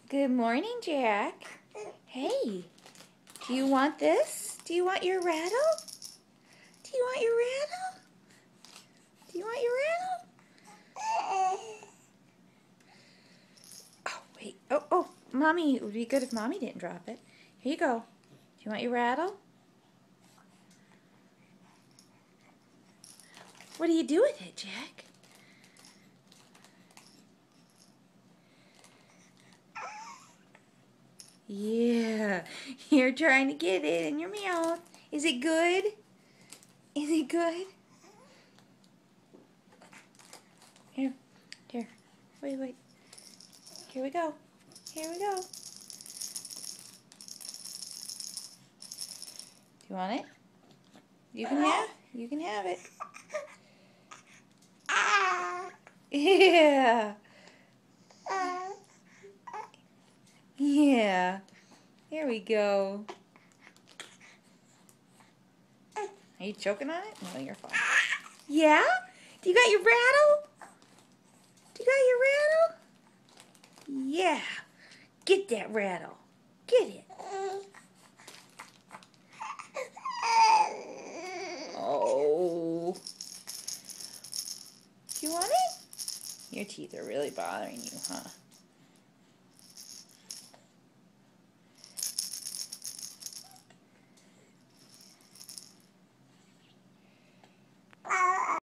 Good morning, Jack. Hey, do you want this? Do you want your rattle? Do you want your rattle? Do you want your rattle? Oh, wait. Oh, Mommy, it would be good if Mommy didn't drop it. Here you go. Do you want your rattle? What do you do with it, Jack? Yeah, you're trying to get it in your mouth. Is it good? Is it good? Here, wait. Here we go. Here we go. Do you want it? You can have it. Yeah. Yeah. Here we go. Are you choking on it? No, you're fine. Yeah? Do you got your rattle? Do you got your rattle? Yeah. Get that rattle. Get it. Oh. Do you want it? Your teeth are really bothering you, huh?